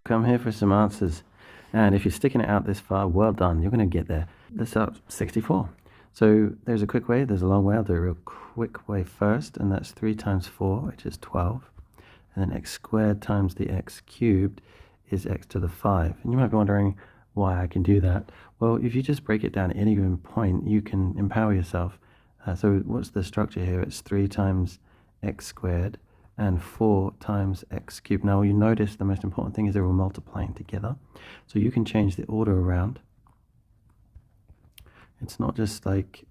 Come here for some answers. And if you're sticking it out this far, well done. You're going to get there. Let's start 64. So there's a quick way, there's a long way. I'll do a real quick way first, and that's 3 times 4, which is 12. And then x squared times the x cubed is x to the 5. And you might be wondering why I can do that. Well, if you just break it down at any given point, you can empower yourself. So what's the structure here? It's 3 times x squared and 4 times x cubed. Now you notice the most important thing is they're all multiplying together. So you can change the order around. It's not just like,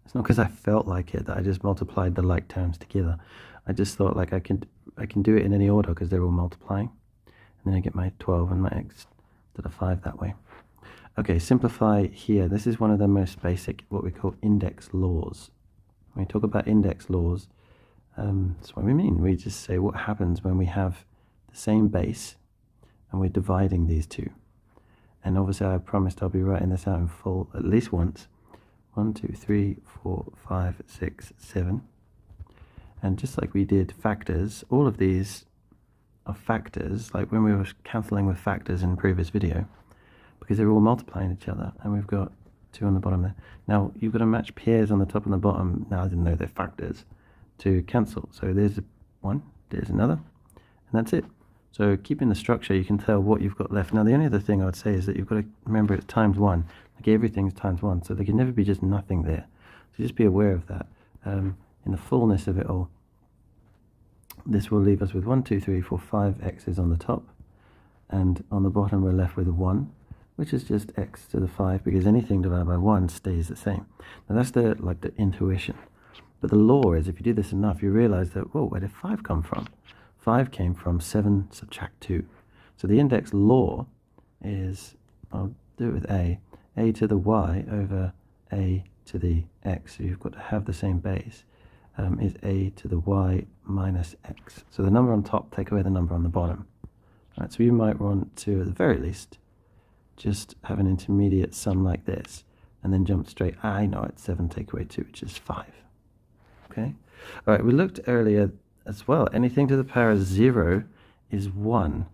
it's not because I felt like it that I just multiplied the like terms together. I just thought like I can do it in any order because they're all multiplying. And then I get my 12 and my x to the 5 that way. Okay, simplify here. This is one of the most basic, what we call index laws. When we talk about index laws, that's what we mean. We just say what happens when we have the same base and we're dividing these two. And obviously I promised I'll be writing this out in full at least once. 1, 2, 3, 4, 5, 6, 7. And just like we did factors, all of these are factors, like when we were cancelling with factors in the previous video, because they're all multiplying each other, and we've got 2 on the bottom there. Now you've got to match pairs on the top and the bottom. Now I didn't know they're factors to cancel. So there's one, there's another, and that's it. So keeping the structure, you can tell what you've got left. Now the only other thing I would say is that you've got to remember it's times 1. Like everything's times 1, so there can never be just nothing there. So just be aware of that. In the fullness of it all, this will leave us with 1, 2, 3, 4, 5 x's on the top, and on the bottom we're left with 1, which is just x to the 5, because anything divided by 1 stays the same. Now that's the intuition. But the law is, if you do this enough, you realize that, whoa, where did 5 come from? 5 came from 7 subtract 2. So the index law is, I'll do it with a to the y over a to the x. So you've got to have the same base, is a to the y minus x. So the number on top, take away the number on the bottom. All right, so you might want to, at the very least, just have an intermediate sum like this, and then jump straight. I know it's 7 take away 2, which is 5. Okay? All right, we looked earlier as well. Anything to the power of 0 is 1.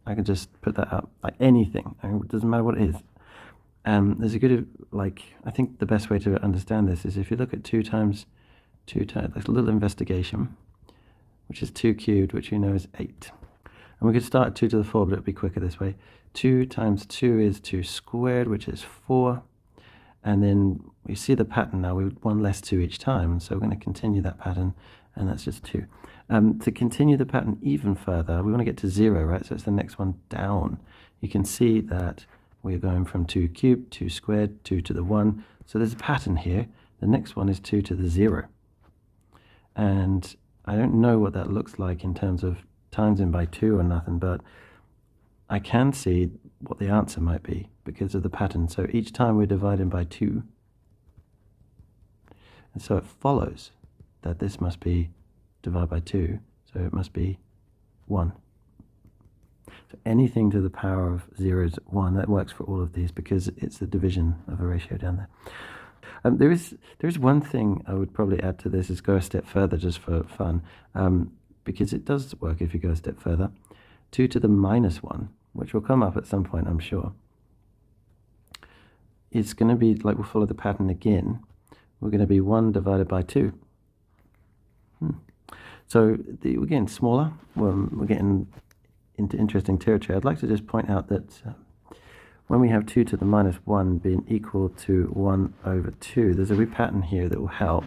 I can just put that up, like anything. I mean, it doesn't matter what it is. There's a good, I think the best way to understand this is if you look at 2 times, like a little investigation, which is 2 cubed, which you know is 8. And we could start at 2 to the 4, but it would be quicker this way. 2 times 2 is 2 squared, which is 4. And then we see the pattern now. We want 1 less 2 each time, so we're going to continue that pattern, and that's just 2. To continue the pattern even further, we want to get to 0, right? So it's the next one down. You can see that we're going from 2 cubed, 2 squared, 2 to the 1. So there's a pattern here. The next one is 2 to the 0. And I don't know what that looks like in terms of times in by 2 or nothing, but I can see what the answer might be because of the pattern. So each time we're dividing by 2. And so it follows that this must be divided by 2. So it must be 1. So anything to the power of 0 is 1. That works for all of these because it's the division of a ratio down there. There is one thing I would probably add to this is go a step further just for fun, because it does work if you go a step further. 2 to the minus 1, which will come up at some point, I'm sure. It's going to be, like, we'll follow the pattern again. We're going to be 1 divided by 2. So we're getting smaller. We're getting into interesting territory. I'd like to just point out that when we have 2 to the minus 1 being equal to 1 over 2, there's a wee pattern here that will help,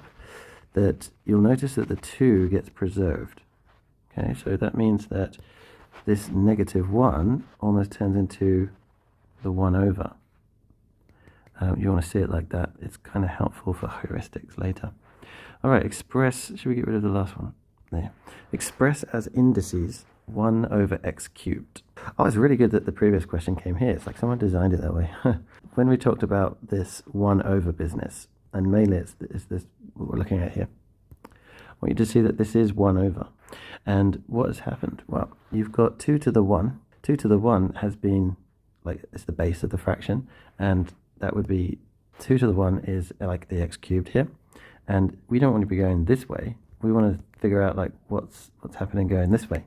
that you'll notice that the 2 gets preserved. Okay, so that means that this negative 1 almost turns into the 1 over. You want to see it like that. It's kind of helpful for heuristics later. All right, express, should we get rid of the last one? There. Express as indices 1 over x cubed. Oh, it's really good that the previous question came here. It's like someone designed it that way. When we talked about this 1 over business, and mainly it's this what we're looking at here, I want you to see that this is 1 over. And what has happened? Well, you've got 2 to the 1. 2 to the 1 has been, like, it's the base of the fraction, and that would be 2 to the 1 is like the x cubed here. And we don't want to be going this way. We want to figure out, like, what's happening going this way.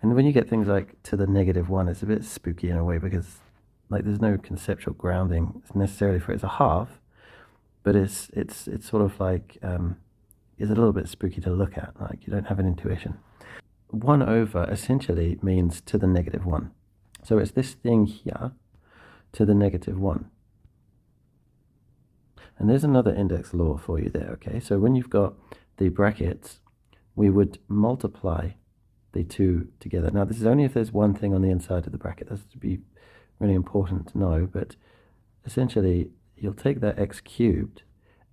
And when you get things like to the -1, it's a bit spooky in a way because like there's no conceptual grounding necessarily for it. It's a half, but it's sort of like it's a little bit spooky to look at. Like you don't have an intuition. 1/, essentially means to the -1. So it's this thing here to the -1. And there's another index law for you there, okay? So when you've got the brackets, we would multiply the two together. Now, this is only if there's one thing on the inside of the bracket. That's to be really important to know, but essentially, you'll take that x cubed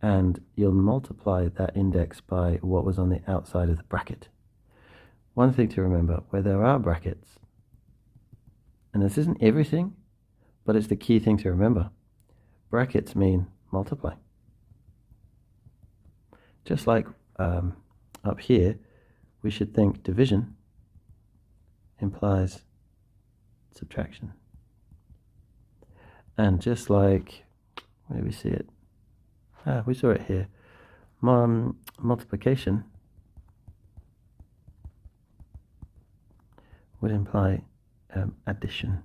and you'll multiply that index by what was on the outside of the bracket. One thing to remember, where there are brackets, and this isn't everything, but it's the key thing to remember, brackets mean multiply. Just like up here, we should think division implies subtraction. And just like, where do we see it? We saw it here. Multiplication would imply addition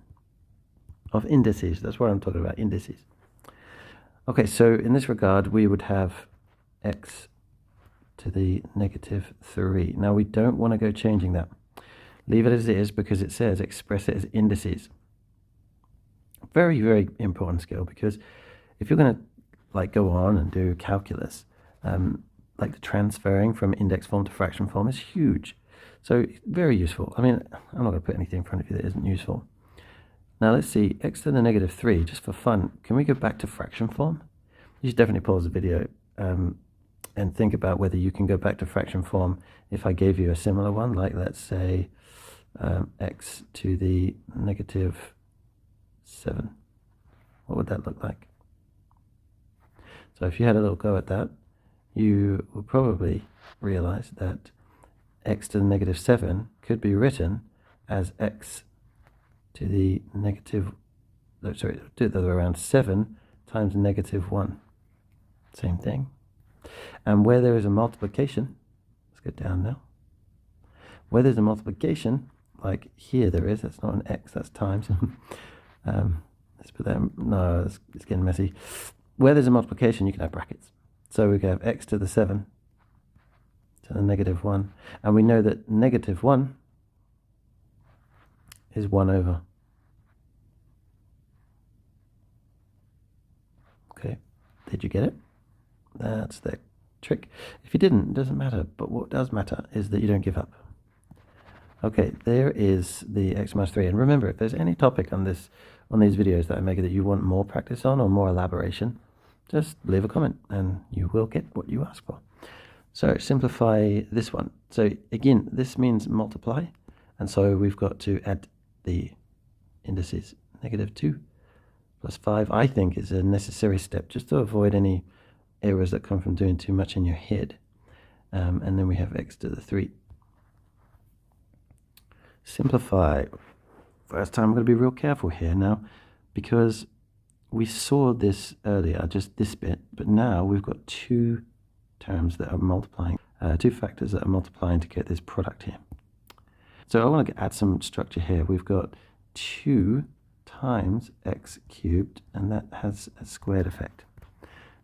of indices. That's what I'm talking about, indices. Okay, so in this regard, we would have x to the -3. Now, we don't want to go changing that. Leave it as it is because it says express it as indices. Very, very important skill, because if you're going to like go on and do calculus, like the transferring from index form to fraction form is huge. So very useful. I mean, I'm not going to put anything in front of you that isn't useful. Now let's see, x to the -3, just for fun, can we go back to fraction form? You should definitely pause the video and think about whether you can go back to fraction form if I gave you a similar one, like let's say x to the -7. What would that look like? So if you had a little go at that, you will probably realize that x to the -7 could be written as x to the around 7 times -1. Same thing. And where there is a multiplication, let's go down now. Where there's a multiplication, like here there is, that's not an x, that's times. Let's put that, no, it's getting messy. Where there's a multiplication, you can have brackets. So we can have x to the 7 to the -1. And we know that -1 is 1/. Okay, did you get it? That's the trick. If you didn't, it doesn't matter. But what does matter is that you don't give up. Okay, there is the x minus 3. And remember, if there's any topic on these videos that I make that you want more practice on or more elaboration, just leave a comment and you will get what you ask for. So simplify this one. So again, this means multiply. And so we've got to add the indices. -2 plus 5, I think, is a necessary step just to avoid any errors that come from doing too much in your head. And then we have x to the 3. Simplify. First time I'm going to be real careful here now, because we saw this earlier, just this bit, but now we've got two terms that are multiplying, two factors that are multiplying to get this product here. So I want to add some structure here. We've got 2 times x cubed, and that has a squared effect.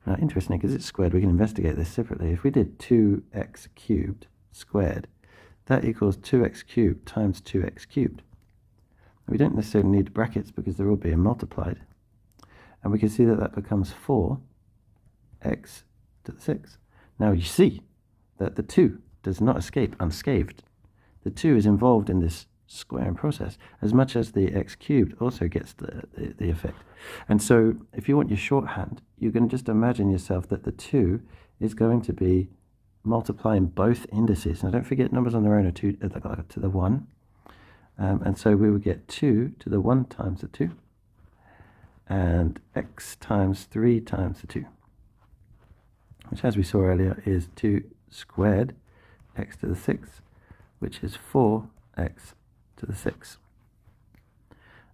Now, interesting, because it's squared, we can investigate this separately. If we did 2x cubed squared, that equals 2x cubed times 2x cubed. We don't necessarily need brackets because they're all being multiplied. And we can see that that becomes 4x to the 6. Now you see that the 2 does not escape unscathed. The 2 is involved in this squaring process as much as the x cubed also gets the effect. And so if you want your shorthand, you can just imagine yourself that the 2 is going to be multiplying both indices. Now don't forget, numbers on their own are 2 to the 1. And so we would get 2 to the 1 times the 2, and x times 3 times the 2, which, as we saw earlier, is 2 squared x to the 6, which is 4x to the 6.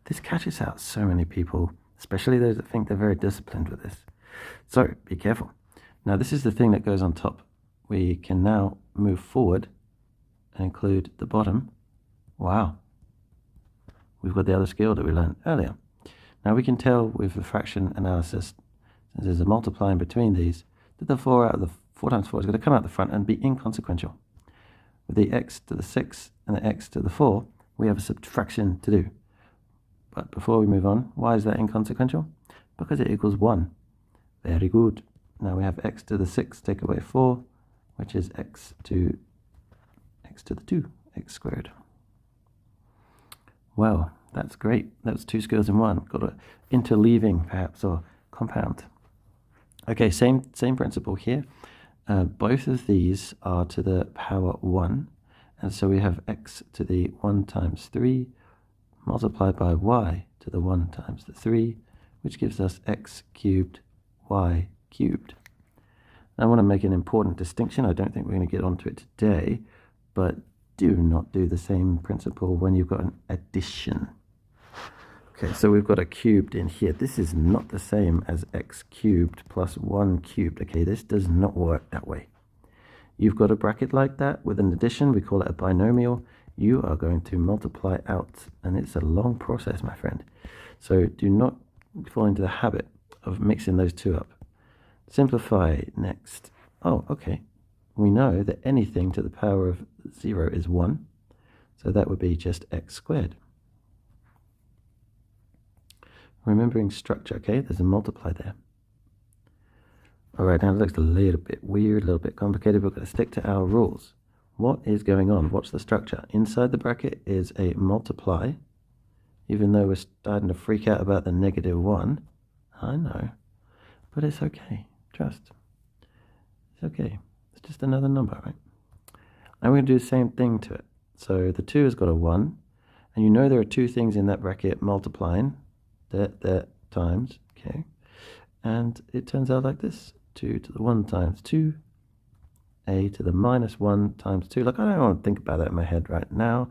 This catches out so many people, especially those that think they're very disciplined with this. So be careful. Now this is the thing that goes on top. We can now move forward and include the bottom. Wow. we've got the other skill that we learned earlier. Now we can tell with the fraction analysis, since there's a multiplying between these, that the 4 times 4 is going to come out the front and be inconsequential. With the x to the 6 and the x to the 4, we have a subtraction to do. But before we move on, why is that inconsequential? Because it equals 1. Very good. Now we have x to the 6 take away 4, which is x to the 2, x squared. Well, that's great. That's 2 skills in one. Got an interleaving, perhaps, or compound. Okay, same principle here. Both of these are to the power 1. And so we have x to the 1 times 3 multiplied by y to the 1 times the 3, which gives us x cubed y cubed. Now, I want to make an important distinction. I don't think we're going to get onto it today, but do not do the same principle when you've got an addition. Okay, so we've got a cubed in here. This is not the same as x cubed plus 1 cubed. Okay, this does not work that way. You've got a bracket like that with an addition. We call it a binomial. You are going to multiply out, and it's a long process, my friend. So do not fall into the habit of mixing those two up. Simplify next. Oh, okay. We know that anything to the power of 0 is 1. So that would be just x squared. Remembering structure, okay, there's a multiply there. All right, now it looks a little bit weird, a little bit complicated. We're going to stick to our rules. What is going on? What's the structure? Inside the bracket is a multiply, even though we're starting to freak out about the -1. I know, but it's okay. Trust. It's okay. It's just another number, right? Now we're going to do the same thing to it. So the 2 has got a 1, and you know there are two things in that bracket multiplying. That times, okay, and it turns out like this: 2 to the 1 times 2, a to the -1 times 2. Like, I don't want to think about that in my head right now.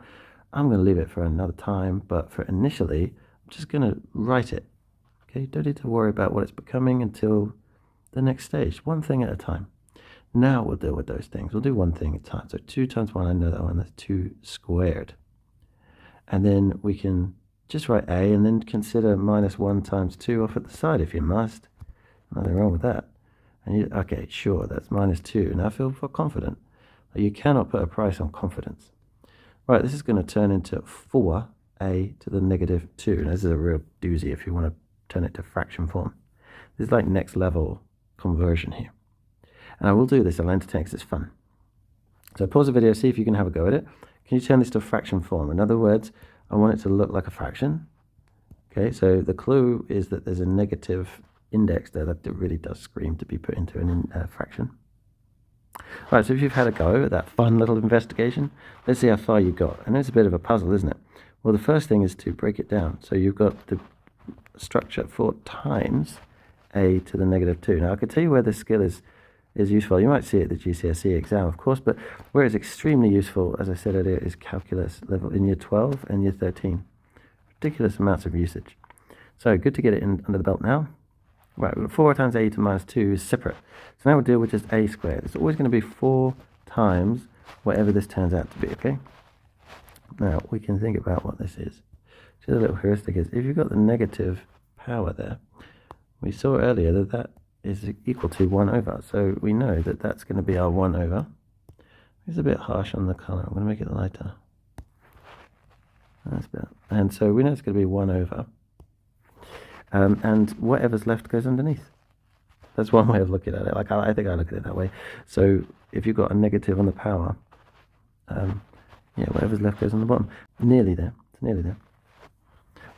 I'm going to leave it for another time, but for initially, I'm just going to write it. Okay, don't need to worry about what it's becoming until the next stage, one thing at a time. Now we'll deal with those things. We'll do one thing at a time. So 2 times 1, I know that one, that's 2 squared. And then we can just write a and then consider -1 times 2 off at the side if you must. Nothing wrong with that. And okay, sure, that's -2. Now I feel confident. You cannot put a price on confidence. Right, this is going to turn into 4a to the -2. Now, this is a real doozy if you want to turn it to fraction form. This is like next level conversion here. And I will do this, I'll entertain because it's fun. So pause the video, see if you can have a go at it. Can you turn this to fraction form? In other words, I want it to look like a fraction. Okay, so the clue is that there's a negative index there that really does scream to be put into a fraction. Right, so if you've had a go at that fun little investigation, let's see how far you got. And it's a bit of a puzzle, isn't it? Well, the first thing is to break it down. So you've got the structure 4 times a to the -2. Now, I can tell you where this skill is useful. You might see it at the GCSE exam, of course, but where it's extremely useful, as I said earlier, is calculus level in year 12 and year 13. Ridiculous amounts of usage. So good to get it under the belt now. Right, 4 times a to -2 is separate. So now we'll deal with just a squared. It's always going to be 4 times whatever this turns out to be, okay? Now, we can think about what this is. Just a little heuristic is, if you've got the negative power there, we saw earlier that that is equal to 1 over. So we know that that's going to be our 1 over. It's a bit harsh on the color. I'm going to make it lighter. That's better. And so we know it's going to be 1 over. And whatever's left goes underneath. That's one way of looking at it. Like, I think I look at it that way. So if you've got a negative on the power, yeah, whatever's left goes on the bottom. Nearly there. It's nearly there.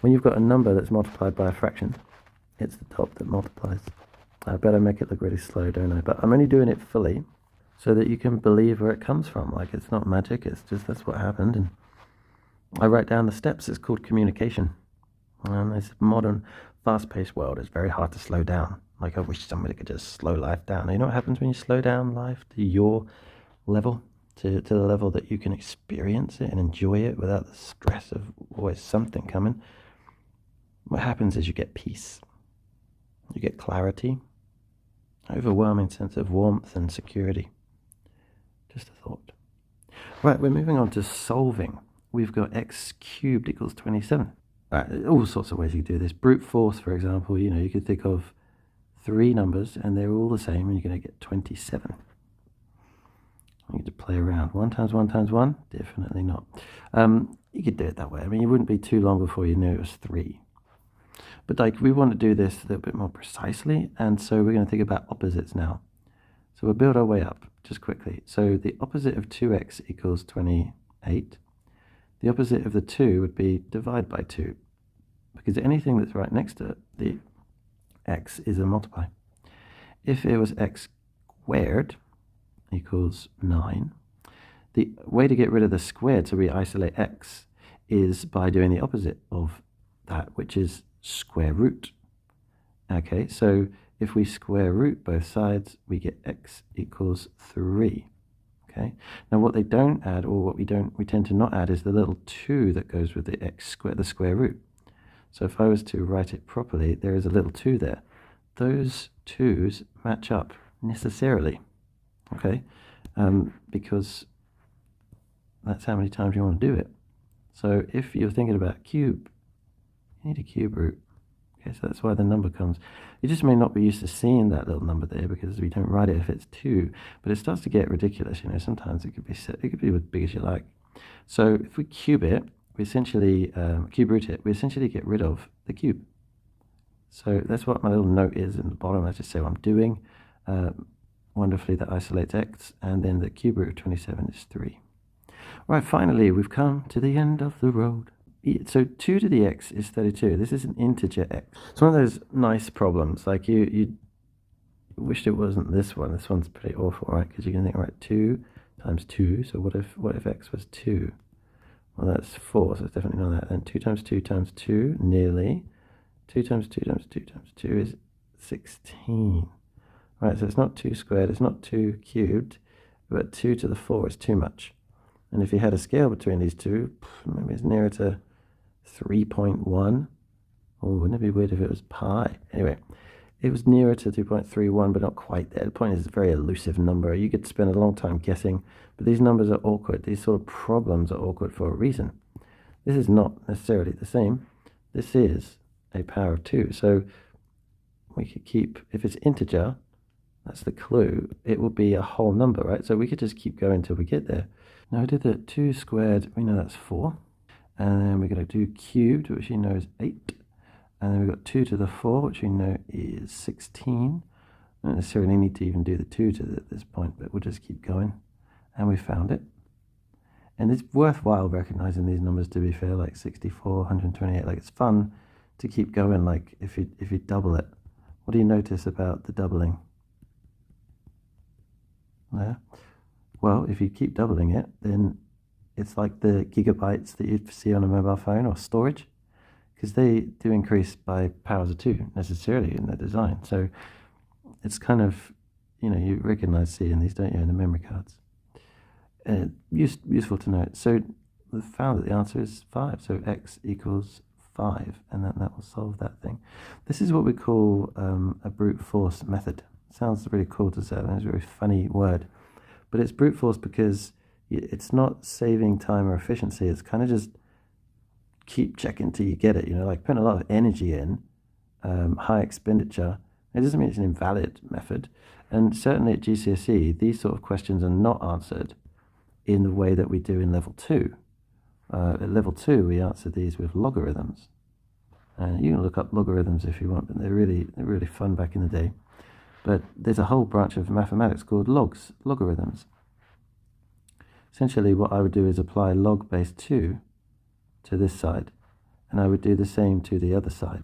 When you've got a number that's multiplied by a fraction, it's the top that multiplies. I better make it look really slow, don't I? But I'm only doing it fully so that you can believe where it comes from. Like, it's not magic, it's just that's what happened. And I write down the steps. It's called communication. And this modern, fast-paced world, it's very hard to slow down. Like, I wish somebody could just slow life down. You know what happens when you slow down life to your level, to the level that you can experience it and enjoy it without the stress of always something coming? What happens is you get peace. You get clarity, overwhelming sense of warmth and security. Just a thought. Right, we're moving on to solving. We've got x cubed equals 27. All sorts of ways you could do this. Brute force, for example, you could think of 3 numbers and they're all the same and you're going to get 27. You get to play around. 1 times 1 times 1? Definitely not. You could do it that way. I mean, it wouldn't be too long before you knew it was 3. But like, we want to do this a little bit more precisely, and so we're going to think about opposites now. So we'll build our way up just quickly. So the opposite of 2x equals 28. The opposite of the 2 would be divide by 2, because anything that's right next to the x is a multiply. If it was x squared equals 9, the way to get rid of the squared, so we isolate x, is by doing the opposite of that, which is square root. Okay, so if we square root both sides, we get x equals 3. Okay, now what they don't add, or what we tend to not add, is the little 2 that goes with the x squared, the square root. So if I was to write it properly, there is a little 2 there. Those 2's match up necessarily, okay, because that's how many times you want to do it. So if you're thinking about cube, you need a cube root. Okay, so that's why the number comes. You just may not be used to seeing that little number there because we don't write it if it's 2, but it starts to get ridiculous. Sometimes it could be as big as you like. So if we cube it, we essentially cube root it. We essentially get rid of the cube. So that's what my little note is in the bottom. I just say what I'm doing. Wonderfully, that isolates x, and then the cube root of 27 is 3. Right, finally, we've come to the end of the road. So 2 to the x is 32. This is an integer x. It's one of those nice problems. Like you wished it wasn't this one. This one's pretty awful, right? Because you can think, right, 2 times 2. So what if x was 2? Well, that's 4, so it's definitely not that. Then 2 times 2 times 2, nearly. 2 times 2 times 2 times 2 is 16. Right, so it's not 2 squared, it's not 2 cubed, but 2 to the 4 is too much. And if you had a scale between these two, maybe it's nearer to 3.1. Oh, wouldn't it be weird if it was pi? Anyway, it was nearer to 2.31, but not quite there. The point is, it's a very elusive number. You could spend a long time guessing, but these numbers are awkward. These sort of problems are awkward for a reason. This is not necessarily the same. This is a power of 2. So we could keep, if it's integer, that's the clue, it will be a whole number, right? So we could just keep going until we get there. Now we did that 2 squared, we know that's 4. And then we're going to do cubed, which we know is 8. And then we've got 2 to the 4, which we know is 16. We don't necessarily need to even do the 2 to this point, but we'll just keep going. And we found it. And it's worthwhile recognizing these numbers, to be fair, like 64, 128. Like, it's fun to keep going, like if you double it. What do you notice about the doubling? Yeah. Well, if you keep doubling it, then it's like the gigabytes that you'd see on a mobile phone or storage, because they do increase by powers of 2 necessarily in their design. So it's kind of, you recognize seeing these, don't you, in the memory cards. Useful to note. So we found that the answer is 5. So x equals 5, and then that will solve that thing. This is what we call a brute force method. Sounds really cool to say. It's a very funny word. But it's brute force because it's not saving time or efficiency. It's kind of just keep checking till you get it. Like putting a lot of energy in, high expenditure. It doesn't mean it's an invalid method. And certainly at GCSE, these sort of questions are not answered in the way that we do in level 2. At level 2, we answer these with logarithms. And you can look up logarithms if you want, but they're really fun back in the day. But there's a whole branch of mathematics called logarithms. Essentially, what I would do is apply log base 2 to this side, and I would do the same to the other side.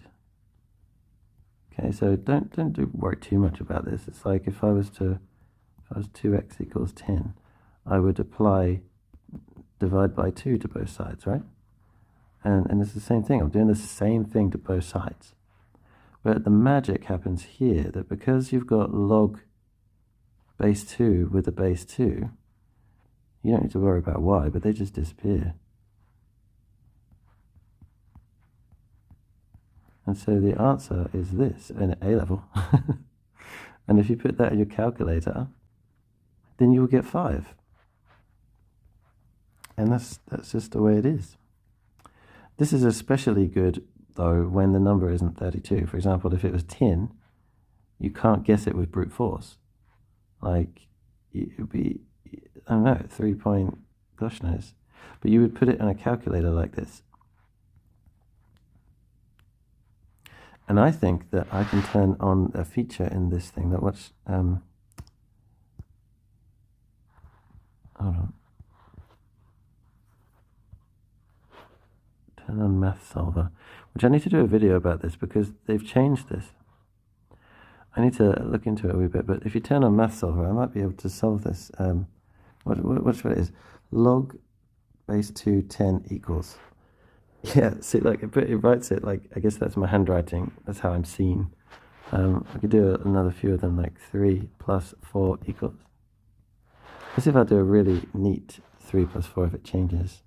Okay, so don't worry too much about this. It's like if I was 2x equals 10, I would apply divide by 2 to both sides, right? And it's the same thing. I'm doing the same thing to both sides. But the magic happens here, that because you've got log base 2 with a base 2, you don't need to worry about y, but they just disappear. And so the answer is this, in A level. And if you put that in your calculator, then you will get 5. And that's just the way it is. This is especially good, though, when the number isn't 32. For example, if it was 10, you can't guess it with brute force. Like, it would be, I don't know, 3 point, gosh knows. But you would put it in a calculator like this. And I think that I can turn on a feature in this thing that hold on. Turn on Math Solver, which I need to do a video about this because they've changed this. I need to look into it a wee bit, but if you turn on Math Solver, I might be able to solve this. What's what it is? Log base 2 10 equals. Yeah, see, like it writes it like, I guess that's my handwriting. That's how I'm seen. I could do another few of them, like 3 plus 4 equals. Let's see if I do a really neat 3 plus 4 if it changes.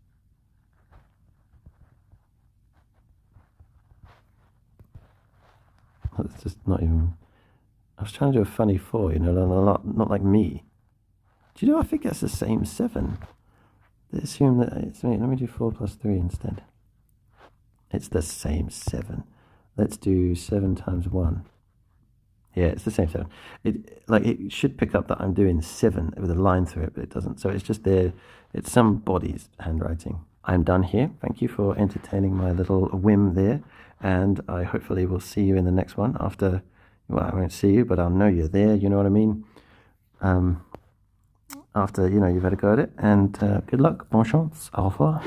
That's just not even. I was trying to do a funny 4, you know, not like me. Do you know, I think that's the same 7. They assume that it's me. Let me do 4 plus 3 instead. It's the same 7. Let's do 7 times 1. Yeah, it's the same 7. It should pick up that I'm doing 7 with a line through it, but it doesn't. So it's just there. It's somebody's handwriting. I'm done here. Thank you for entertaining my little whim there. And I hopefully will see you in the next one after, well, I won't see you, but I'll know you're there. You know what I mean? After, you know, you've had a go at it. And good luck. Bonne chance. Au revoir.